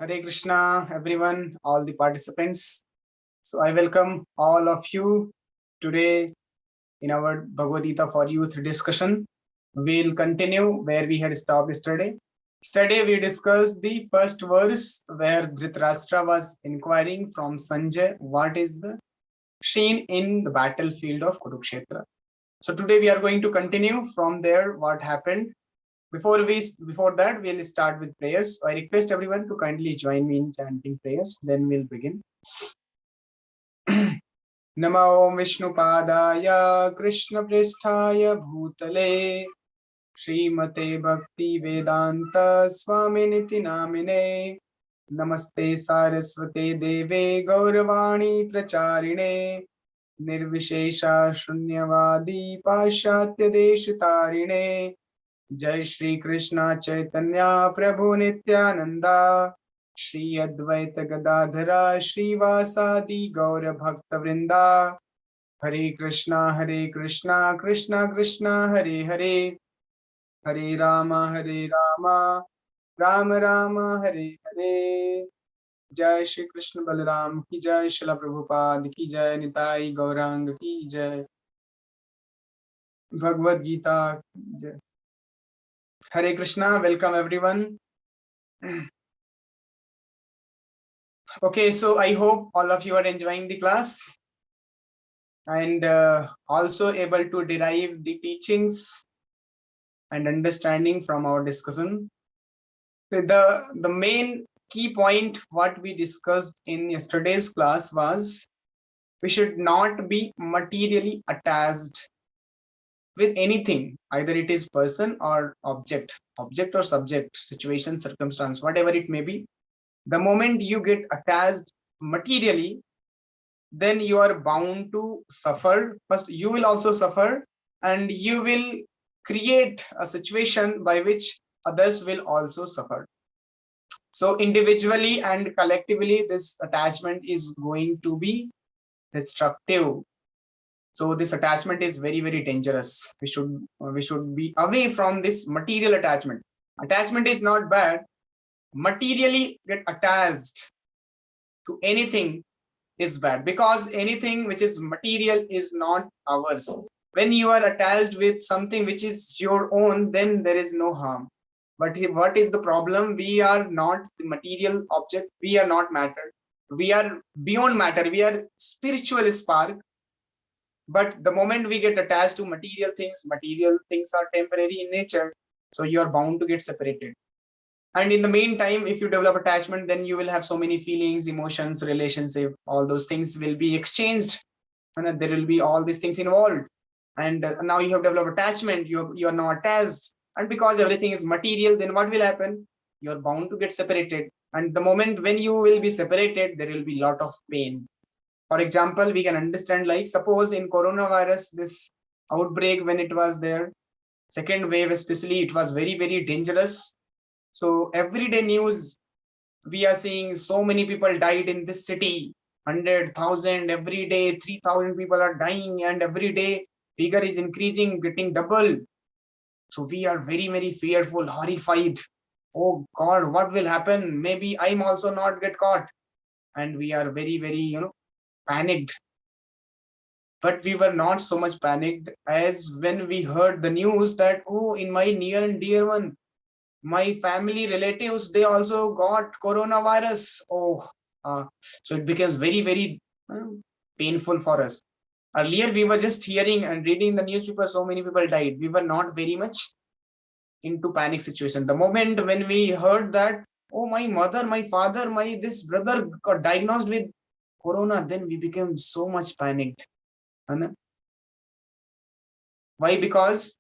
Hare Krishna, everyone, all the participants. So I welcome all of you today in our Bhagavad Gita for Youth discussion. We'll continue where we had stopped yesterday. Yesterday we discussed the first verse where Dhritarashtra was inquiring from Sanjay what is the scene in the battlefield of Kurukshetra. So today we are going to continue from there what happened. Before that, we'll start with prayers. So I request everyone to kindly join me in chanting prayers. Then we'll begin. Namo Vishnupadaya Krishna Pristhaya Bhutale Srimate Bhakti Vedanta Swaminiti Namine Namaste Saraswate Deve Gauravani Pracharine Nirvishesha Shunyavadi Pashatya Deshitarine जय श्री कृष्ण चैतन्य प्रभु नित्यानंदा श्री अद्वैत गदाधरा श्रीवासादि गौर भक्त वृंदा हरे कृष्णा कृष्णा कृष्णा हरे हरे हरे राम राम राम हरे हरे। जय श्री कृष्ण बलराम की जय, श्रील प्रभुपाद की जय, निताई गौरांग की जय, भगवद गीता की जय। Hare Krishna, welcome everyone. Okay, so I hope all of you are enjoying the class and also able to derive the teachings and understanding from our discussion. So the main key point what we discussed in yesterday's class was we should not be materially attached with anything, either it is person or object or subject, situation, circumstance, whatever it may be. The moment you get attached materially, then you are bound to suffer. First, you will also suffer, and you will create a situation by which others will also suffer. So individually and collectively, this attachment is going to be destructive. So this attachment is very, very dangerous. We should be away from this material attachment. Attachment is not bad. Materially get attached to anything is bad, because anything which is material is not ours. When you are attached with something which is your own, then there is no harm. But what is the problem? We are not the material object. We are not matter. We are beyond matter. We are spiritual spark. But the moment we get attached to material things are temporary in nature. So you are bound to get separated. And in the meantime, if you develop attachment, then you will have so many feelings, emotions, relationship, all those things will be exchanged. And there will be all these things involved. And now you have developed attachment, you are now attached. And because everything is material, then what will happen? You are bound to get separated. And the moment when you will be separated, there will be a lot of pain. For example, we can understand, like suppose in coronavirus, this outbreak, when it was there, second wave especially, it was very, very dangerous. So everyday news, we are seeing so many people died in this city, 100,000 every day, 3,000 people are dying, and every day figure is increasing, getting double. So we are very, very fearful, horrified. Oh God, what will happen? Maybe I'm also not get caught. And we are very, very, panicked. But we were not so much panicked as when we heard the news that, oh, in my near and dear one, my family relatives, they also got coronavirus. So it becomes very, very painful for us. Earlier, we were just hearing and reading the newspaper, so many people died. We were not very much into panic situation. The moment when we heard that, oh, my mother, my father, this brother got diagnosed with corona, then we became so much panicked. Why? Because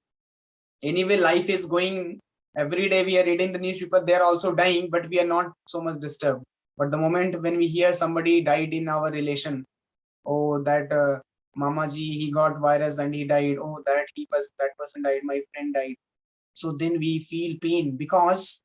anyway, life is going. Every day we are reading the newspaper, they are also dying, but we are not so much disturbed. But the moment when we hear somebody died in our relation, oh, that Mamaji, he got virus and he died. Oh, that person died, my friend died. So then we feel pain. Because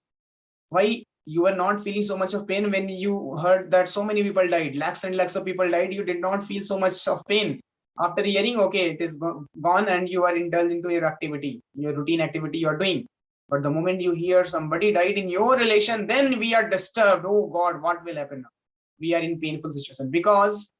why? You were not feeling so much of pain when you heard that so many people died, lakhs and lakhs of people died. You did not feel so much of pain. After hearing, okay, it is gone, and you are indulged into your activity, your routine activity you are doing. But the moment you hear somebody died in your relation, then we are disturbed. Oh God, what will happen now? We are in painful situation because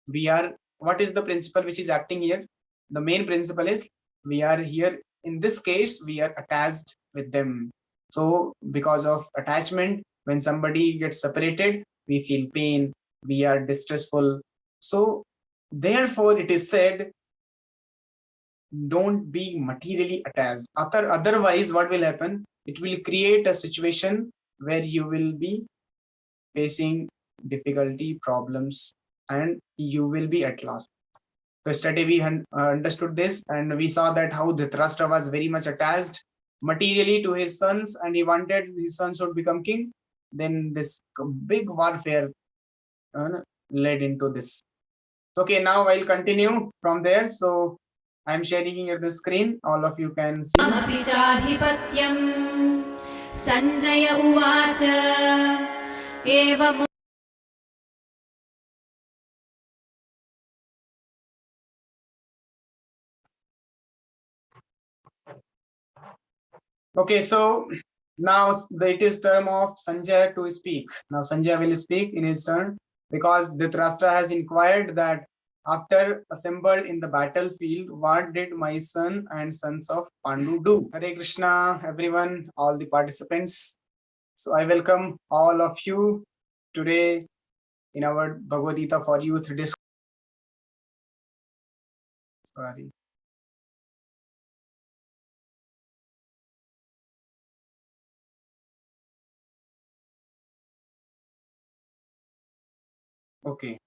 we are, what is the principle which is acting here? The main principle is we are here, in this case, we are attached with them. So because of attachment, when somebody gets separated, we feel pain, we are distressful. So therefore it is said, don't be materially attached. Otherwise, what will happen? It will create a situation where you will be facing difficulty, problems, and you will be at loss. So yesterday we understood this, and we saw that how Dhritarashtra was very much attached materially to his sons, and he wanted his sons should become king. Then this big warfare led into this. Okay, now I'll continue from there. So I'm sharing here the screen. All of you can see. Sanjaya uvacha evam. Okay, so now it is turn of Sanjay to speak. Now Sanjay will speak in his turn because Dhritarashtra has inquired that after assembled in the battlefield, what did my son and sons of Pandu do? Hare Krishna, everyone, all the participants. So I welcome all of you today in our Bhagavad Gita for Youth discussion. Sorry. Okay.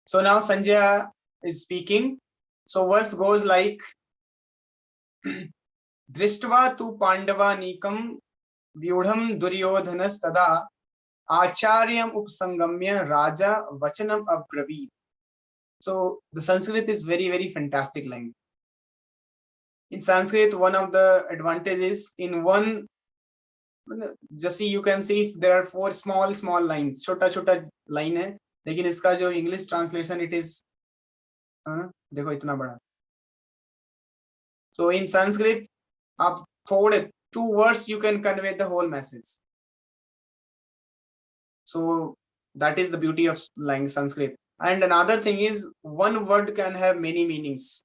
So now Sanjay is speaking. So verse goes like, दृष्ट्वा तु पांडवानीकं व्यूढ़ं दुर्योधनस्तदा आचार्यम उपसंगम्य राजा वचनम अब्रवीत. So the Sanskrit is very fantastic language. In Sanskrit, one of the advantages in one, just see, you can see if there are four small lines, छोटा line है, लेकिन इसका जो English translation it is, देखो इतना बड़ा. So in Sanskrit, आप थोड़े 2 words you can convey the whole message. So that is the beauty of language Sanskrit. And another thing is, one word can have many meanings.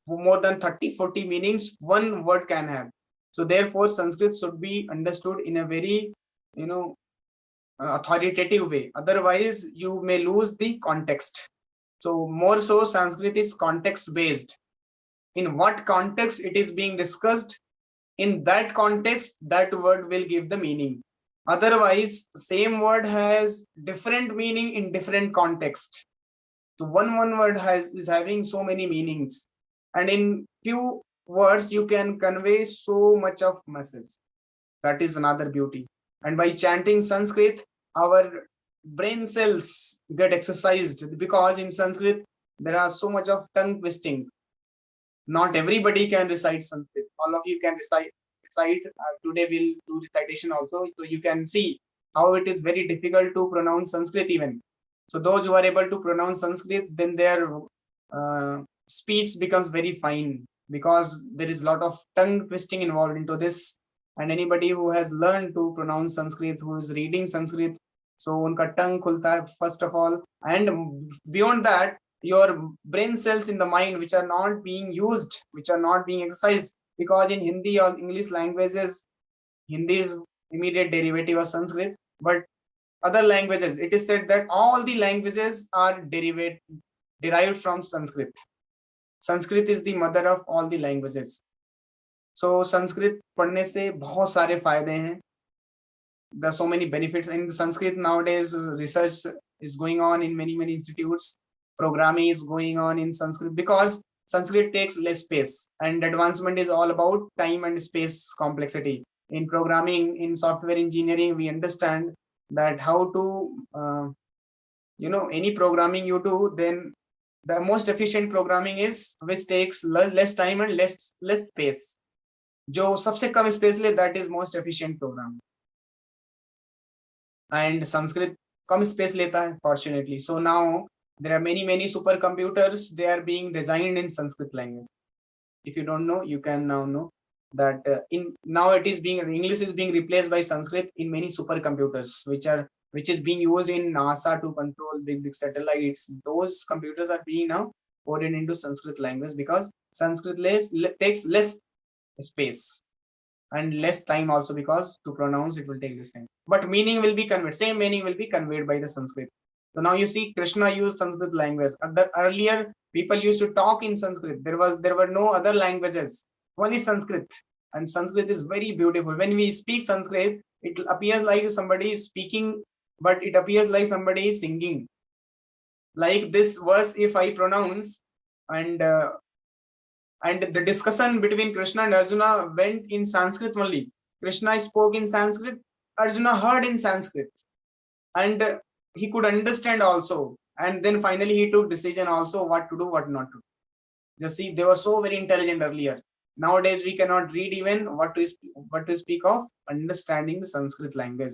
More than 30-40 meanings one word can have. So therefore Sanskrit should be understood in a very authoritative way. Otherwise you may lose the context. So more so Sanskrit is context based. In what context it is being discussed, in that context that word will give the meaning. Otherwise same word has different meaning in different context. So one word is having so many meanings, and in few words you can convey so much of message. That is another beauty. And by chanting Sanskrit, our brain cells get exercised, because in Sanskrit there are so much of tongue twisting. Not everybody can recite Sanskrit. All of you can recite. Today we'll do recitation also, so you can see how it is very difficult to pronounce Sanskrit even. So those who are able to pronounce Sanskrit, then their speech becomes very fine, because there is a lot of tongue twisting involved into this. And anybody who has learned to pronounce Sanskrit, who is reading Sanskrit, so unka tongue khulta hai first of all, and beyond that, your brain cells in the mind which are not being used, which are not being exercised, because in Hindi or English languages, Hindi is immediate derivative of Sanskrit, but other languages, it is said that all the languages are derived from Sanskrit. Sanskrit is the mother of all the languages. So Sanskrit पढ़ने से बहुत सारे फायदे हैं. There are so many benefits in Sanskrit nowadays. Research is going on in many institutes. Programming is going on in Sanskrit because Sanskrit takes less space, and advancement is all about time and space complexity. In programming, in software engineering, we understand that how to any programming you do, then the most efficient programming is which takes less time and less space. जो सबसे कम space ले, that is most efficient program. And Sanskrit come space लेता है, fortunately. So now there are many supercomputers. They are being designed in Sanskrit language. If you don't know, you can now know that now English is being replaced by Sanskrit in many supercomputers, which is being used in NASA to control big satellites. Those computers are being now coded into Sanskrit language because Sanskrit takes less space and less time also, because to pronounce it will take this time, but meaning will be conveyed, same meaning will be conveyed by the Sanskrit. So now you see Krishna used Sanskrit language. Earlier people used to talk in Sanskrit. There were no other languages, only Sanskrit. And Sanskrit is very beautiful. When we speak Sanskrit, it appears like somebody is speaking, but it appears like somebody is singing. Like this verse, if I pronounce, and the discussion between Krishna and Arjuna went in Sanskrit only. Krishna spoke in Sanskrit, Arjuna heard in Sanskrit, and he could understand also. And then finally he took decision also what to do, what not to do. Just see, they were so very intelligent earlier. Nowadays we cannot read even what to speak of understanding the Sanskrit language.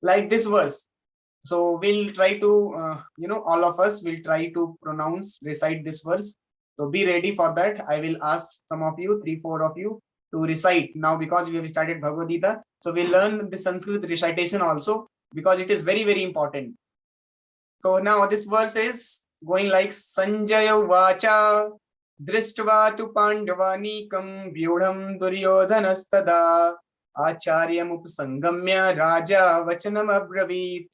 Like this verse. So we'll try to, all of us will try to recite this verse. So be ready for that. I will ask some of you, 3-4 of you, to recite now, because we have started Bhagavad Gita. So we'll learn the Sanskrit recitation also, because it is very, very important. So now this verse is going like Sanjaya Vacha Drishtva tu Pandavanikam Vyudham Duryodhanastada Acharyam Upsangamya Raja Vachanam Abravit.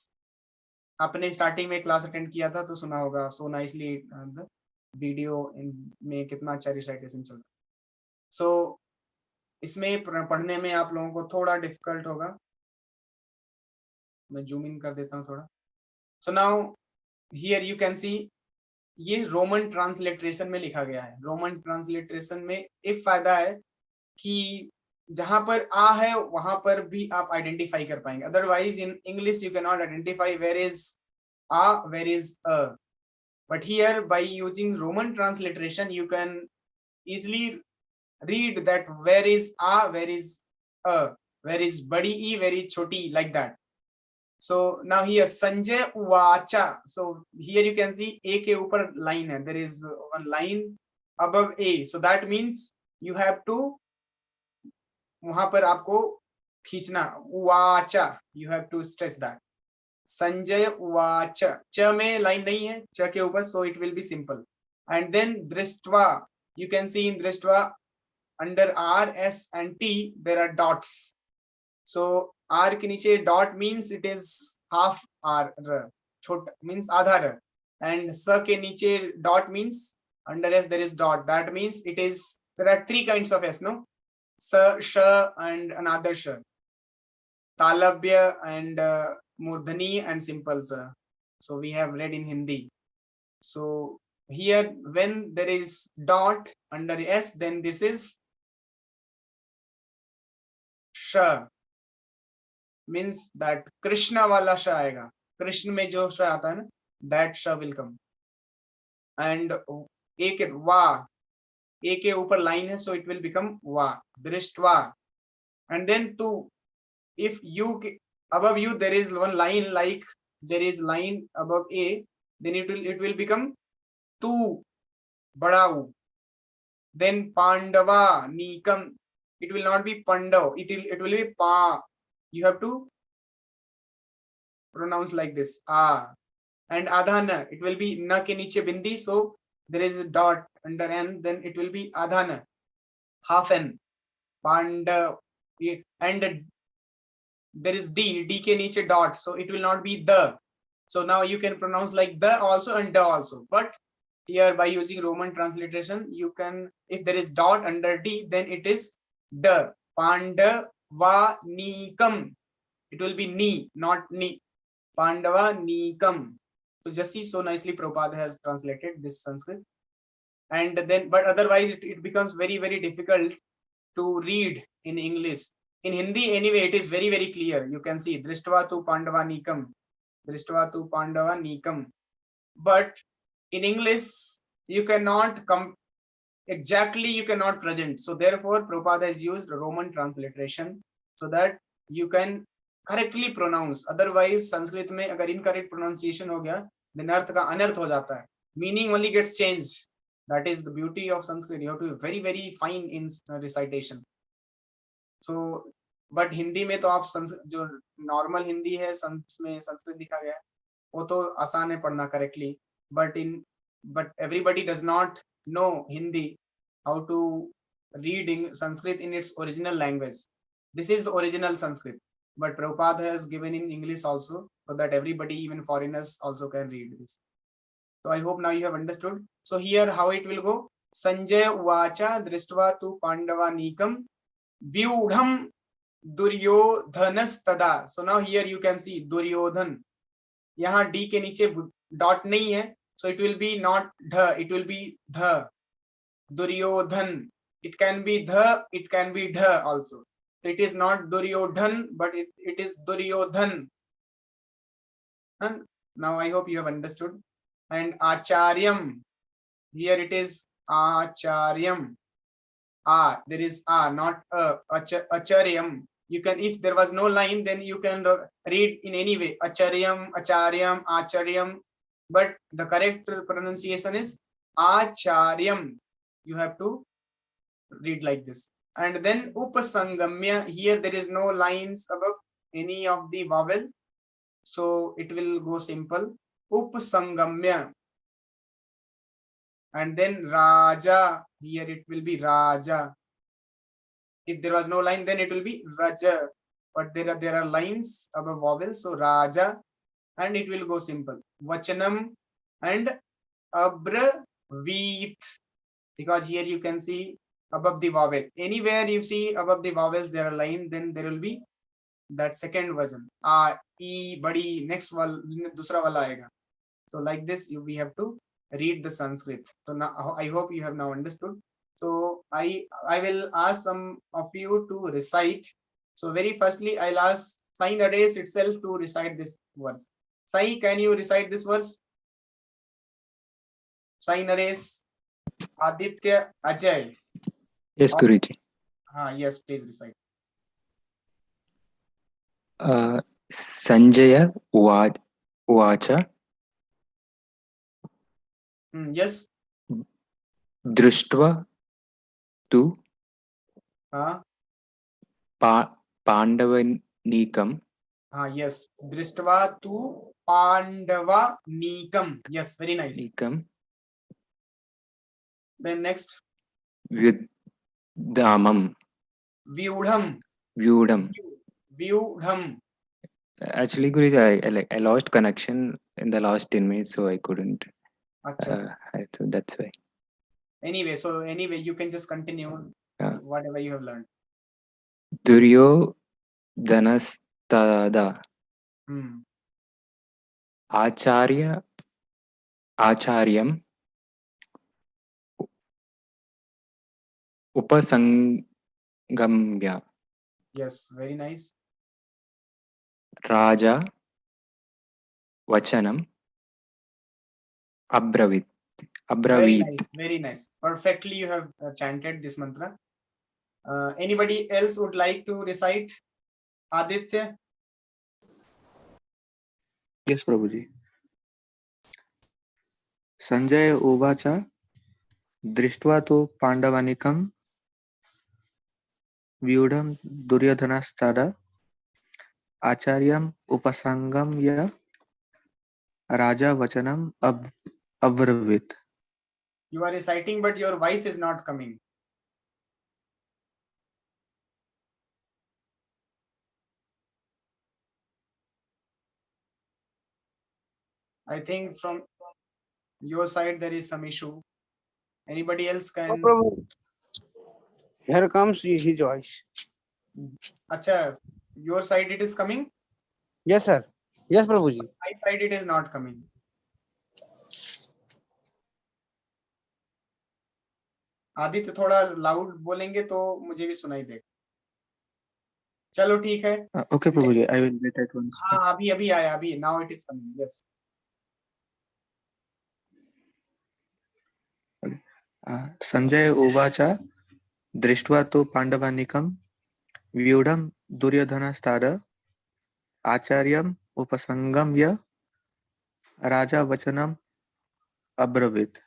आपने starting में class attend किया था तो सुना होगा so nicely video में कितना अच्छा रिसाइटेशन चल रहा है. सो इसमें पढ़ने में आप लोगों को थोड़ा डिफिकल्ट होगा. मैं जूम इन कर देता हूँ थोड़ा. So now here you can see, ये रोमन ट्रांसलिटरेशन में लिखा गया है. रोमन ट्रांसलिटरेशन में एक फायदा है कि जहां पर आ है वहां पर भी आप आइडेंटिफाई कर पाएंगे. Otherwise in English you can not identify where is आ, वेयर इज अ. But here by using Roman transliteration you can easily read that where is आ, वेयर इज अ, वेयर इज बड़ी ई, वेयर इज छोटी, like that. So now here Sanjay Uvacha. So here you can see A के ऊपर line है. There is one line above A. So that means you have to, वहां पर आपको खींचना. Uvacha. You have to stress that. Sanjay Uvacha. च में line नहीं है, च के ऊपर, so it will be simple. And then Drishtva. You can see in Drishtva under R, S and T there are dots. So R के नीचे dot means it is half R, छोटा means आधा R, and S के नीचे dot means under S there is dot. That means it is, there are 3 kinds of S, no? S, Sh and another Sh. Talabya and Murdhani and simple S. So we have read in Hindi. So here when there is dot under S, then this is Sh. Means that Krishna wala Sh आएगा. कृष्ण में जो Sh आता है ना, that Sh will come. And A के Va, A के ऊपर line है, so it will become Va. Drishtva. And then tu, if you above you there is one line, like there is line above A, then it will become tu, Badau. Then Pandava Nikam. It will not be Pandav. It will be Pa. You have to pronounce like this. Ah. And Adhana, it will be Na ke niche bindi, so there is a dot under N, then it will be Adhana, half N. Panda. And there is D ke niche dot, so it will not be the. So now you can pronounce like the also and da also. But here by using Roman transliteration, you can, if there is dot under D, then it is the. Pandava Nikam. It will be ni, not ni. Pandava Nikam. So just see, so nicely Prabhupada has translated this Sanskrit. And then, but otherwise it becomes very, very difficult to read in English. In Hindi anyway, it is very, very clear. You can see Drishtva tu Pandava Nikam. Drishtva tu Pandava Nikam. But in English, you cannot come exactly, you cannot present. So therefore Prabhupada has used Roman transliteration so that you can correctly pronounce. Otherwise Sanskrit में अगर incorrect pronunciation हो गया, then अर्थ का अनर्थ हो जाता है. Meaning only gets changed. That is the beauty of Sanskrit. You have to be very, very fine in recitation. So, but Hindi में तो आप जो नॉर्मल हिंदी है में संस्कृत लिखा गया है वो तो आसान है पढ़ना correctly, but everybody does not know Hindi, how to read in Sanskrit in its original language. This is the original Sanskrit, but Prabhupada has given in English also, so that everybody, even foreigners, also can read this. So I hope now you have understood. So here how it will go. Sanjay uvacha drishtva tu pandavanikam vyudham duryodhanastada. So now here you can see Duryodhan. यहाँ D के नीचे dot नहीं है, so it will be not dha, it will be dha. Duryodhan. It can be dha, it can be dha also. So it is not Duryodhan, but it is Duryodhan. And now I hope you have understood. And Acharyam, here it is Acharyam. There is not Acharyam. You can, if there was no line, then you can read in any way, Acharyam, Acharyam, Acharyam, but the correct pronunciation is Acharyam. You have to read like this. And then Upasangamya, here there is no lines above any of the vowel, so it will go simple. Upasangamya. And then Raja, here it will be Raja. If there was no line, then it will be Raja, but there are lines above vowels, so Raja, and it will go simple. Vachanam and Abravit, because here you can see above the vowel. Anywhere you see above the vowels there are line, then there will be that second version. E, badi, next wal, dusra wala aega. So like this, we have to read the Sanskrit. So now I hope you have now understood. So I will ask some of you to recite. So very firstly, I'll ask Sai Naresh itself to recite this verse. Sai, can you recite this verse? Sai Naresh, Aditya, Ajay. Yes, Guruji. Yes, please recite. Sanjaya uvacha. Yes. Drishtva tu Pandavanikam. Yes. Drishtva tu Pandavanikam. Yes, very nice. Nikam. Then next. Vyudhamam. Vyudham. Actually, Guruji, I lost connection in the last 10 minutes, so I couldn't. So that's why. Anyway, you can just continue whatever you have learned. Duryodhanastada. Acharyam Upasangamya. Yes, very nice. Raja Vachanam Abravit. Very nice. Perfectly you have chanted this mantra. Anybody else would like to recite? Aditya? Yes, Prabhuji. Sanjay uvacha drishtva tu pandavanikam vyudham duryodhanastada acharyam upasangam ya raja vachanam avravit. You are reciting, but your voice is not coming. I think from your side there is some issue. Anybody else can? No, Prabhu. Here comes his voice. Acha, your side it is coming? Yes, sir. Yes, Prabhuji. My side it is not coming. Aditya थोड़ा loud बोलेंगे तो मुझे भी सुनाई देगा. चलो ठीक है. Okay, Prabhuji, I will wait at once. अभी आया अभी. Now it is coming. Yes. Sanjay uvacha drishtva tu pandavanikam vyudham duryodhanastada acharyam upasangam ya raja vachanam abravit.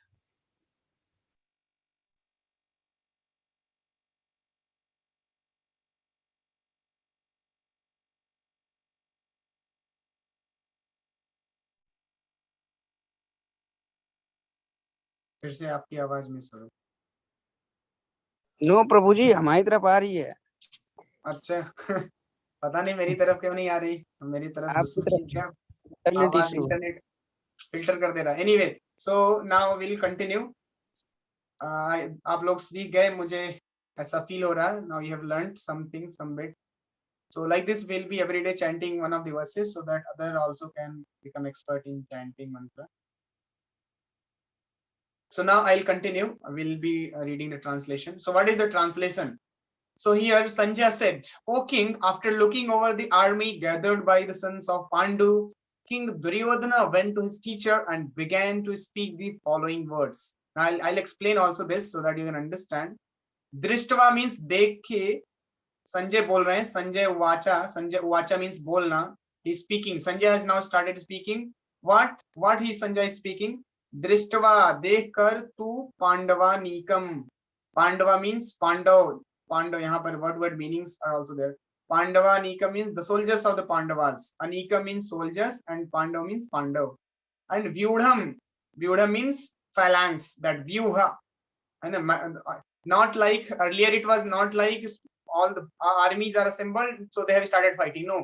फिर से आपकी आवाज मिस हो रही। नो प्रभु जी, हमारी तरफ आ रही है। अच्छा पता नहीं मेरी तरफ क्यों नहीं आ रही, मेरी तरफ आपकी घुस रही है तरफ क्या इंटरनेट आवाज? इशू। इंटरनेट फिल्टर कर दे रहा है। Anyway, so now will continue. आप लोग सीख गए, मुझे ऐसा फील हो रहा है। Now you have learned something, some bit. So like this, we'll be every day chanting one of the verses so that other also can become expert in chanting mantra. So now I'll continue. I will be reading the translation. So what is the translation? So here Sanjay said, "O king, after looking over the army gathered by the sons of Pandu, King Duryodhana went to his teacher and began to speak the following words." Now I'll explain also this so that you can understand. Drishtva means देख के संजय बोल रहे हैं, संजय उवाचा means बोलना. He speaking, Sanjay has now started speaking. What he Sanjay speaking? दृष्टवा, देखकर, तू पांडवानीकम. पांडवा मीन्स पांडव. पांडव, यहाँ पर word meanings are also there. पांडवानीकम means the soldiers of the Pandavas. अनीकम means soldiers and Pandav means Pandav. And व्यूढ़म, व्यूढ़म means phalanx, that vyuha. And not like earlier, it was not like all the armies are assembled so they have started fighting. No,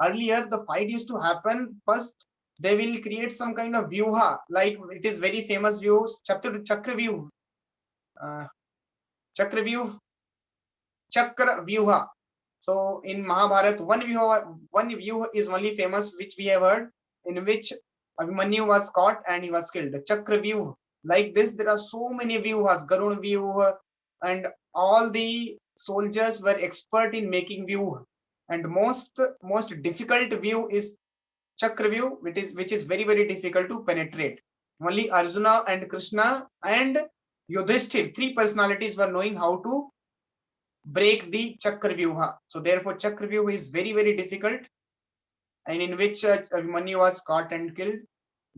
earlier the fight used to happen. First they will create some kind of vyuha, like it is very famous view, chakra view, chakra view, chakra vyuha. So in Mahabharat, one view is only famous which we have heard, in which Abhimanyu was caught and he was killed. Chakra view. Like this, there are so many vyuhas, Garun view, and all the soldiers were expert in making view. And most difficult view is Chakra view, which is very very difficult to penetrate. Only Arjuna and Krishna and Yudhishthir, three personalities, were knowing how to break the Chakra vyuha. So therefore Chakra view is very very difficult, and in which Abhimanyu was caught and killed.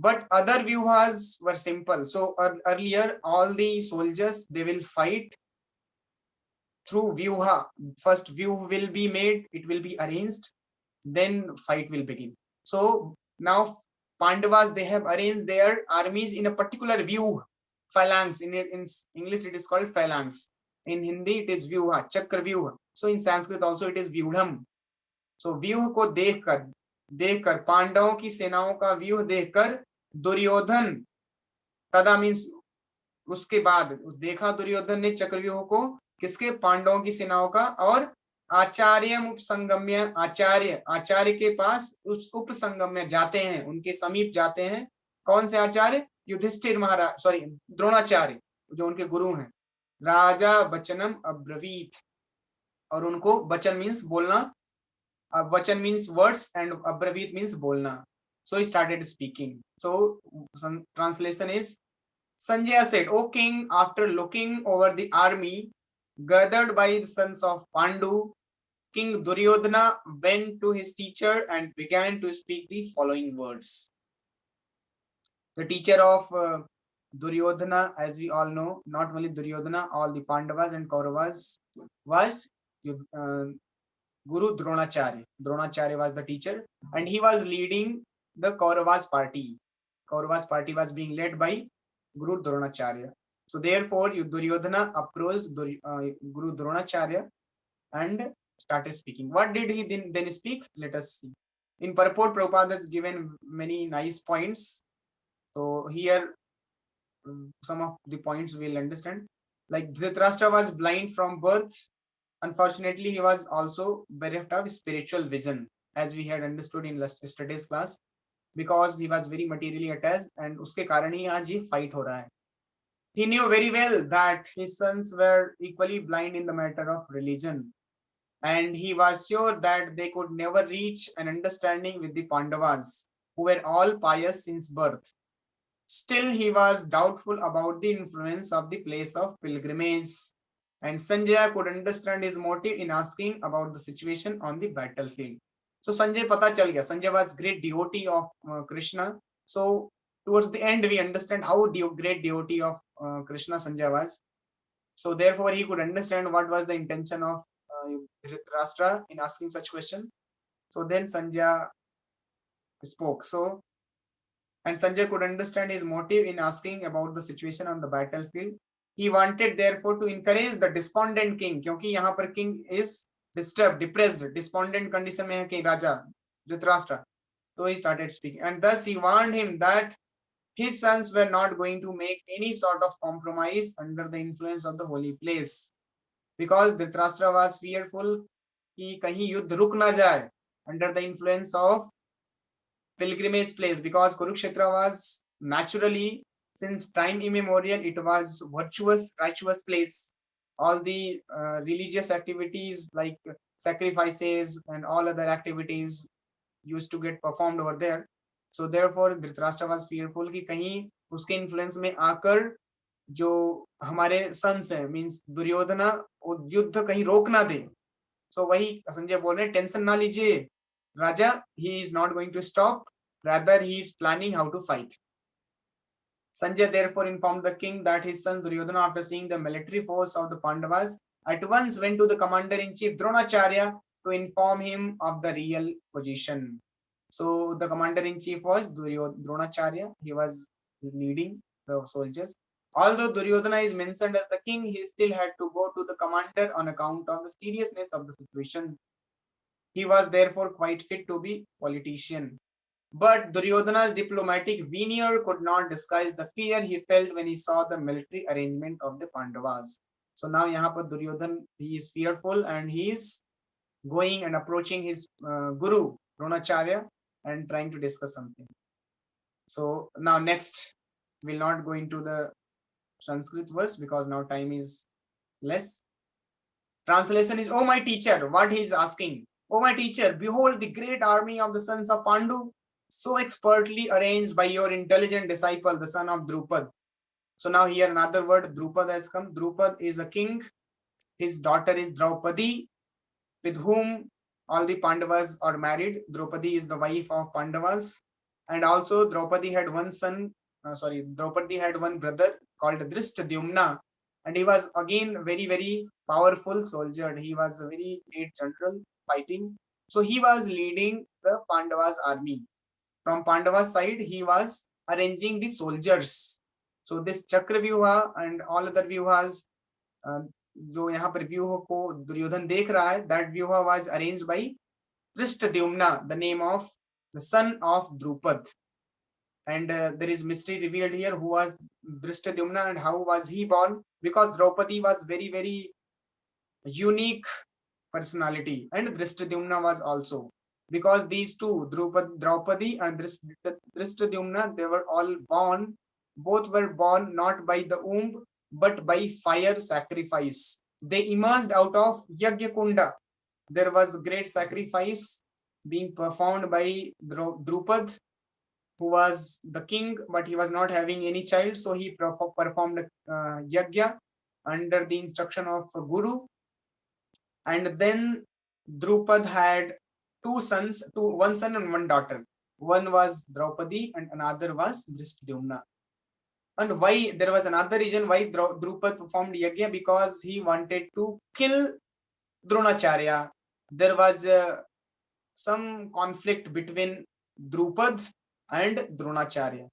But other vyuhas were simple. So earlier all the soldiers, they will fight through vyuha. First view will be made, it will be arranged, then fight will begin. So now Pandavas, they have arranged their armies in a particular view, phalanx. In English it is called phalanx, in Hindi it is vyuha, chakra vyuha. So in Sanskrit also it is vyudham. So व्यूह को देखकर पांडवों की सेनाओं का व्यूह देखकर दुर्योधन, तदा मीन्स उसके बाद, देखा दुर्योधन ने चक्रव्यूह को, किसके? पांडवों की सेनाओं का. और आचार्य उपसंगम्य, आचार्य के पास उस उपसंगम्य जाते हैं, उनके समीप जाते हैं. कौन से आचार्य? युधिष्ठिर महाराज, सॉरी द्रोणाचार्य, जो उनके गुरु हैं. राजा वचनम अब्रवीत, और उनको, वचन मीन्स बोलना, vachan means words and abravit means bolna. So he started speaking. So some translation is, Sanjay said, "O king, after looking over the army gathered by the sons of Pandu, King Duryodhana went to his teacher and began to speak the following words." The teacher of Duryodhana, as we all know, not only Duryodhana, all the Pandavas and Kauravas, was Guru Dronacharya. Dronacharya was the teacher, and he was leading the Kauravas party. Kauravas party was being led by Guru Dronacharya. So therefore Duryodhana approached Guru Dronacharya and started speaking. What did he then speak? Let us see. In purport, Prabhupada has given many nice points. So here some of the points we'll understand. Like Dhritarashtra was blind from birth. Unfortunately, he was also bereft of spiritual vision, as we had understood in yesterday's class, because he was very materially attached, and uske karan hi aaj ye fight ho raha hai. He knew very well that his sons were equally blind in the matter of religion, and he was sure that they could never reach an understanding with the Pandavas, who were all pious since birth. Still, he was doubtful about the influence of the place of pilgrimage, and Sanjay could understand his motive in asking about the situation on the battlefield. So Sanjay pata chal gaya. Sanjay was great devotee of Krishna. So towards the end we understand how great devotee of Krishna Sanjay was. So therefore he could understand what was the intention of Dhritarashtra in asking such question. So then Sanjay spoke. So And Sanjay could understand his motive in asking about the situation on the battlefield. He wanted therefore to encourage the despondent king, क्योंकि यहाँ पर king is disturbed, depressed, despondent condition में है king Raja Dhritarashtra. So he started speaking, and thus he warned him that his sons were not going to make any sort of compromise under the influence of the holy place, because Dhritarashtra was fearful कि कहीं युद्ध रुक ना जाए under the influence of pilgrimage place, because Kurukshetra was naturally, since time immemorial, it was virtuous, righteous place. All the religious activities like sacrifices and all other activities used to get performed over there. So therefore Dhritarashtra was fearful कि कहीं उसके influence में आकर जो हमारे sons हैं, means Duryodhana, युद्ध कहीं रोक ना दे. So वही संजय बोल रहे, टेंशन ना लीजिए राजा, he is not going to stop, rather he is planning how to fight. Sanjay therefore informed the king that his son Duryodhana, after seeing the military force of the Pandavas, at once went to the commander-in-chief Dronacharya to inform him of the real position. So the commander-in-chief was Dronacharya. He was leading the soldiers. Although Duryodhana is mentioned as the king, he still had to go to the commander on account of the seriousness of the situation. He was therefore quite fit to be politician. But Duryodhana's diplomatic veneer could not disguise the fear he felt when he saw the military arrangement of the Pandavas. So now यहाँ पर Duryodhan, he is fearful and he is going and approaching his guru Dronacharya and trying to discuss something. So now next, we'll not go into the Sanskrit verse because now time is less. Translation is, "Oh my teacher," what he is asking. "Oh my teacher, behold the great army of the sons of Pandu, so expertly arranged by your intelligent disciple, the son of Drupad." So now here another word, Drupad, has come. Drupad is a king. His daughter is Draupadi, with whom all the Pandavas are married. Draupadi is the wife of Pandavas. And also Draupadi had one son, Draupadi had one brother called Drishtadyumna. And he was again very, very powerful soldier. He was a very great general fighting. So he was leading the Pandavas army. From Pandava's side, he was arranging the soldiers. So this Chakravyuha and all other vyuhas, जो यहाँ पर व्यूह को दुर्योधन देख रहा है, that vyuha was arranged by Drishtadyumna, the name of the son of Drupad. And there is mystery revealed here, who was Drishtadyumna and how was he born, because Draupadi was very, very unique personality, and Drishtadyumna was also, because these two, Draupadi and Drishtadyumna, they were all born, both were born not by the womb but by fire sacrifice. They emerged out of Yagya Kunda. There was great sacrifice being performed by Drupad, who was the king, but he was not having any child, so he performed Yagya under the instruction of Guru. And then Drupad had two sons, one son and one daughter. One was Draupadi and another was Drishtadyumna. And why there was another reason why Drupad performed Yagya, because he wanted to kill Dronacharya. There was some conflict between Drupad and Dronacharya.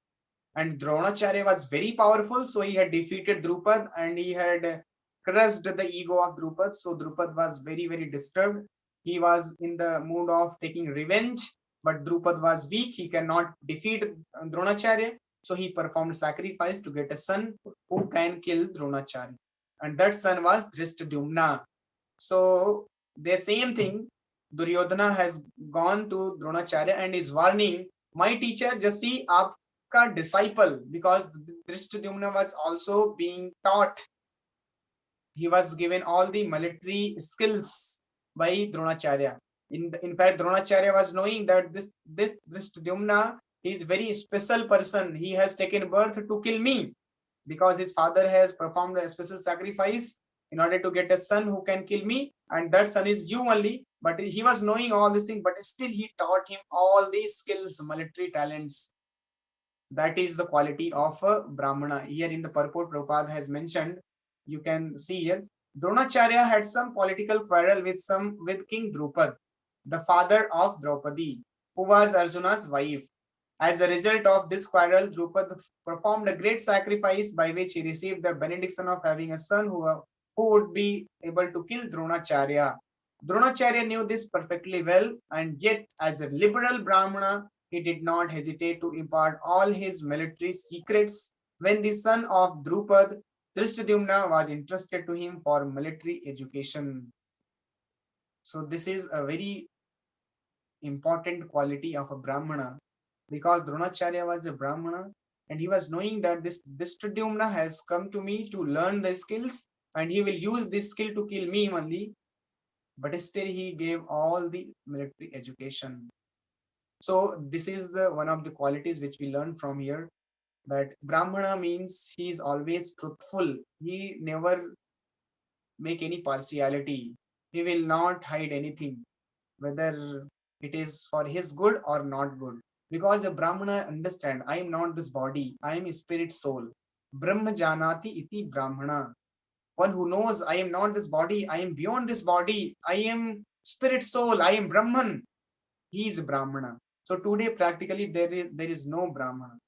And Dronacharya was very powerful, so he had defeated Drupad and he had crushed the ego of Drupad. So Drupad was very, very disturbed. He was in the mood of taking revenge, but Drupad was weak. He cannot defeat Dronacharya. So he performed sacrifice to get a son who can kill Dronacharya. And that son was Drishtadyumna. So the same thing, Duryodhana has gone to Dronacharya and is warning, "My teacher, just see, aapka disciple," because Drishtadyumna was also being taught. He was given all the military skills by Dronacharya. In fact, Dronacharya was knowing that this Drishtadyumna, he is very special person. He has taken birth to kill me, because his father has performed a special sacrifice in order to get a son who can kill me, and that son is you only. But he was knowing all these things, but still he taught him all these skills, military talents. That is the quality of a Brahmana. Here in the purport, Prabhupada has mentioned, you can see here, Dronacharya had some political quarrel with King Drupad, the father of Draupadi, who was Arjuna's wife. As a result of this quarrel, Drupad performed a great sacrifice by which he received the benediction of having a son who would be able to kill Dronacharya. Dronacharya knew this perfectly well, and yet, as a liberal Brahmana, he did not hesitate to impart all his military secrets when the son of Drupad, Drishtadyumna, was entrusted to him for military education. So this is a very important quality of a Brahmana, because Dronacharya was a Brahmana and he was knowing that this Drishtadyumna has come to me to learn the skills and he will use this skill to kill me only, but still he gave all the military education. So this is the one of the qualities which we learn from here, that Brahmana means he is always truthful. He never make any partiality. He will not hide anything, whether it is for his good or not good. Because a Brahmana understand, I am not this body, I am a spirit soul. Brahma janati iti Brahmana. One who knows I am not this body, I am beyond this body, I am spirit soul, I am Brahman. He is Brahmana. So today practically there is no Brahmana.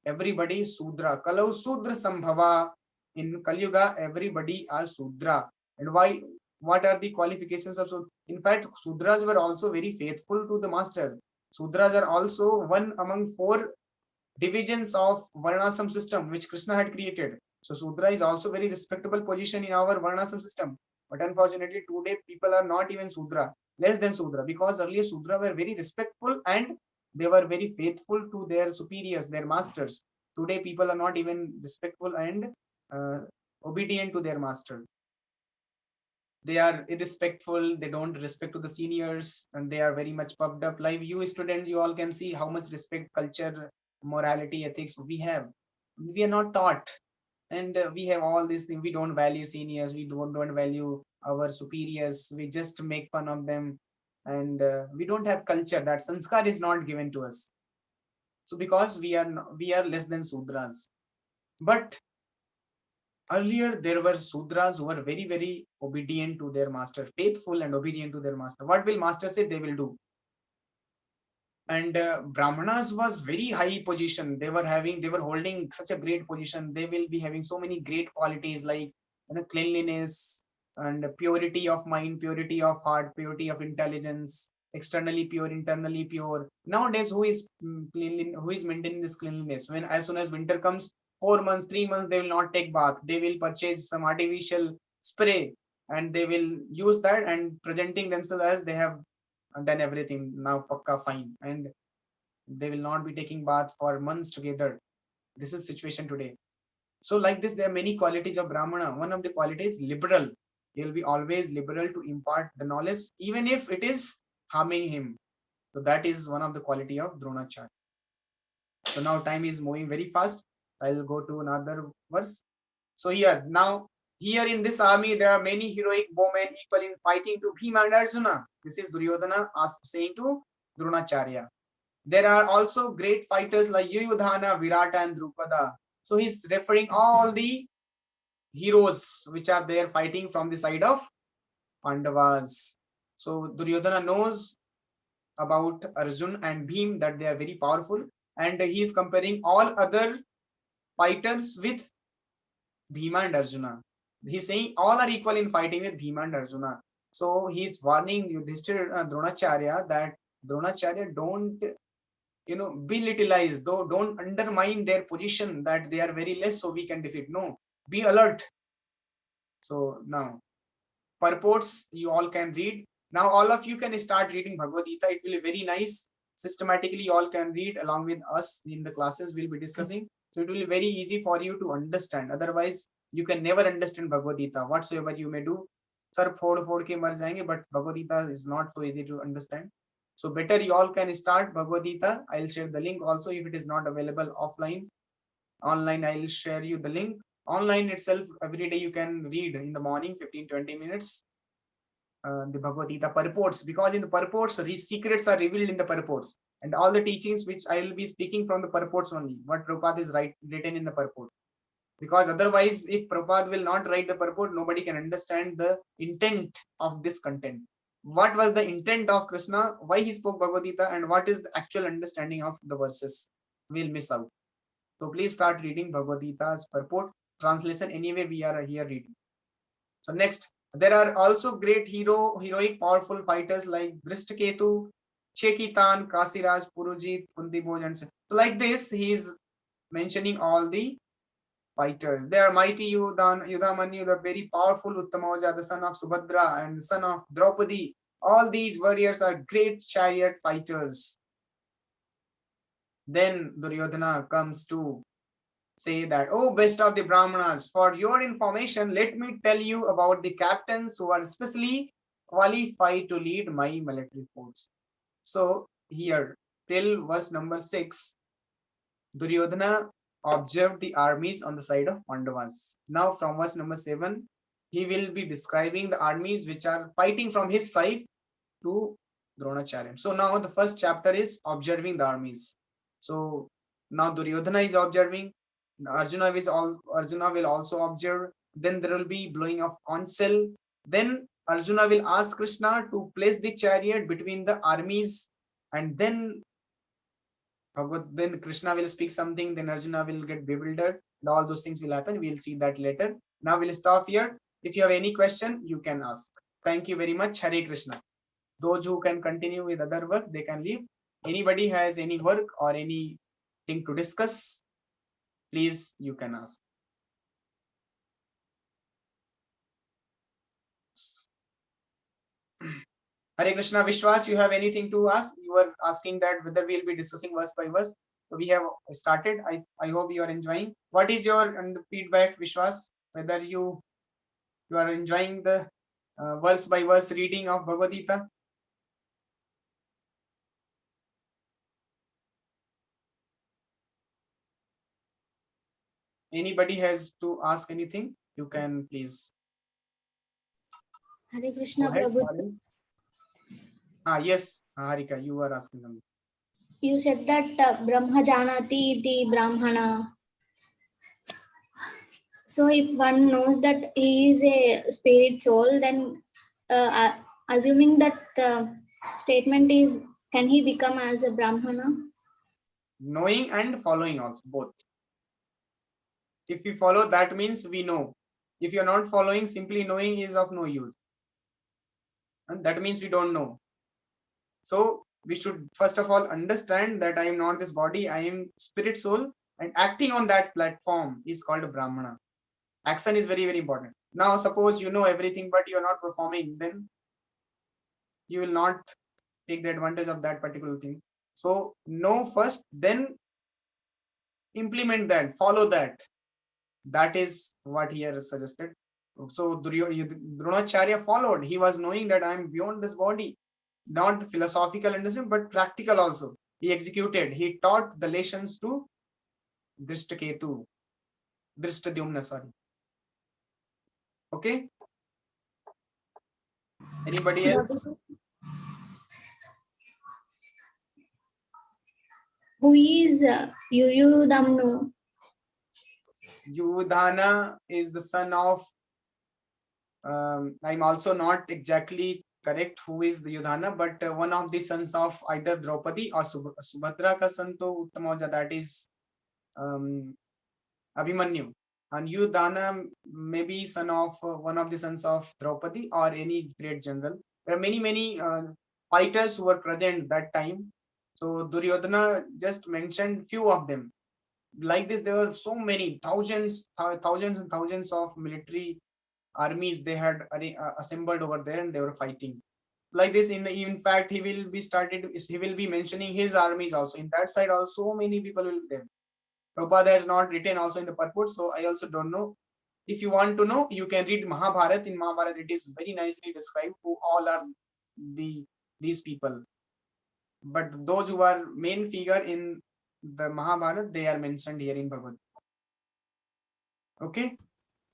Everybody is Sudra. Kalau Sudra Sambhava. In Kali Yuga, everybody are Sudra. And why? What are the qualifications of Sudra? In fact, Sudras were also very faithful to the master. Sudras are also one among 4 divisions of Varnasam system which Krishna had created. So Sudra is also very respectable position in our Varnasam system. But unfortunately, today people are not even Sudra, less than Sudra, because earlier Sudra were very respectful and they were very faithful to their superiors, their masters. Today people are not even respectful and obedient to their master. They are irrespectful, they don't respect to the seniors, and they are very much puffed up. Like you student, you all can see how much respect, culture, morality, ethics we have. We are not taught, and we have all these things. We don't value seniors, we don't value our superiors, we just make fun of them, and we don't have culture. That sanskar is not given to us. So because we are less than Sudras. But earlier there were Sudras who were very, very obedient to their master, faithful and obedient to their master. What will master say, they will do. And Brahmanas was very high position. They were holding such a great position. They will be having so many great qualities like cleanliness and purity of mind, purity of heart, purity of intelligence, externally pure, internally pure. Nowadays, who is cleanly, who is maintaining this cleanliness? When as soon as winter comes, 4 months, 3 months, they will not take bath. They will purchase some artificial spray and they will use that and presenting themselves as they have done everything now, pakka fine, and they will not be taking bath for months together. This is situation today. So like this, there are many qualities of Brahmana. One of the qualities, liberal. He will be always liberal to impart the knowledge, even if it is harming him. So that is one of the quality of Dronacharya. So now time is moving very fast. I'll go to another verse. So here in this army, there are many heroic bowmen equal in fighting to Bhima and Arjuna. This is Duryodhana saying to Dronacharya. There are also great fighters like Yuyudhana, Virata, and Drupada. So he's referring all the heroes which are there fighting from the side of Pandavas. So Duryodhana knows about Arjun and Bhim, that they are very powerful, and he is comparing all other fighters with Bhima and Arjuna. He's saying all are equal in fighting with Bhima and Arjuna. So he's warning Yudhishthira, Dronacharya, that Dronacharya don't belittleize, though don't undermine their position that they are very less so we can defeat. No, be alert. So now purports you all can read. Now all of you can start reading Bhagavad Gita. It will be very nice. Systematically you all can read along with us in the classes we'll be discussing. So it will be very easy for you to understand. Otherwise you can never understand Bhagavad Gita whatsoever you may do. Sir, phod ke mar jayenge, but Bhagavad Gita is not so easy to understand. So better you all can start Bhagavad Gita. I'll share the link also if it is not available offline. Online, I'll share you the link. Online itself, every day you can read in the morning, 15-20 minutes, the Bhagavad Gita purports, because in the purports, these secrets are revealed in the purports. And all the teachings which I will be speaking from the purports only, what Prabhupada is written in the purport. Because otherwise, if Prabhupada will not write the purport, nobody can understand the intent of this content. What was the intent of Krishna, why he spoke Bhagavad Gita, and what is the actual understanding of the verses. we'll miss out. So please start reading Bhagavad Gita's purport translation. Anyway, we are here reading. So next, there are also great heroic, powerful fighters like Drishtaketu, Chekitan, Kasiraj, Purujit, Kundiboj, and so like this. He is mentioning all the fighters. They are mighty Yudhamanyu, the very powerful Uttamaoja, the son of Subhadra and the son of Draupadi. All these warriors are great chariot fighters. Then Duryodhana comes to say that, oh, best of the Brahmanas, for your information, let me tell you about the captains who are especially qualified to lead my military force. So here, till verse number 6, Duryodhana observed the armies on the side of Pandavas. Now from verse number 7, he will be describing the armies which are fighting from his side to Dronacharya. So now the first chapter is observing the armies. So now Duryodhana is observing, Arjuna will also observe. Then there will be blowing of council. Then Arjuna will ask Krishna to place the chariot between the armies, and then Krishna will speak something. Then Arjuna will get bewildered. And all those things will happen. We'll see that later. Now we'll stop here. If you have any question, you can ask. Thank you very much. Hare Krishna. Those who can continue with other work, they can leave. Anybody has any work or anything to discuss, please, you can ask. Hare Krishna. Vishwas, you have anything to ask? You were asking that whether we'll be discussing verse by verse. So we have started. I hope you are enjoying. What is your feedback, Vishwas? Whether you are enjoying the verse by verse reading of Bhagavad Gita? Anybody has to ask anything, you can please. Hare Krishna, Go ahead, Prabhu. Yes, Harika, you were asking something. You said that Brahma Janati iti Brahmana. So if one knows that he is a spirit soul, then assuming that statement is, can he become as a Brahmana? Knowing and following also, both. If we follow, that means we know. If you're not following, simply knowing is of no use. And that means we don't know. So we should first of all understand that I am not this body, I am spirit soul, and acting on that platform is called a Brahmana. Action is very, very important. Now suppose you know everything but you are not performing, then you will not take the advantage of that particular thing. So know first, then implement that, follow that. That is what here is suggested. So Dronacharya followed. He was knowing that I am beyond this body. Not philosophical understanding, but practical also. He executed. He taught the lessons to Drishtaketu. Drishtadyumna, sorry. Okay? Anybody else? Who is Yuyudhamnu? Yudhana is the son of, I'm also not exactly correct who is the Yudhana, but one of the sons of either Draupadi or Subhadra ka son to Uttamaoja, that is Abhimanyu. And Yudhana may be son of one of the sons of Draupadi or any great general. There are many fighters who were present that time. So Duryodhana just mentioned few of them. Like this, there were so many thousands and thousands of military armies they had assembled over there, and they were fighting. Like this, in fact, he will be mentioning his armies also. In that side, also so many people will be there. Prabhupada has not written also in the purport, so I also don't know. If you want to know, you can read Mahabharata. In Mahabharata, it is very nicely described who all are these people. But those who are main figure in the Mahabharata, they are mentioned here in Bhagavad. Okay?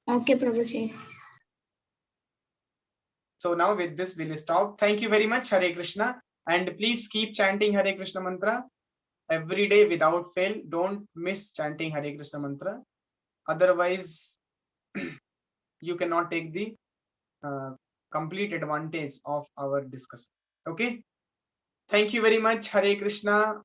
Okay, Prabhuji. So now with this, we'll stop. Thank you very much. Hare Krishna. And please keep chanting Hare Krishna mantra every day without fail. Don't miss chanting Hare Krishna mantra. Otherwise, you cannot take the complete advantage of our discussion. Okay? Thank you very much. Hare Krishna.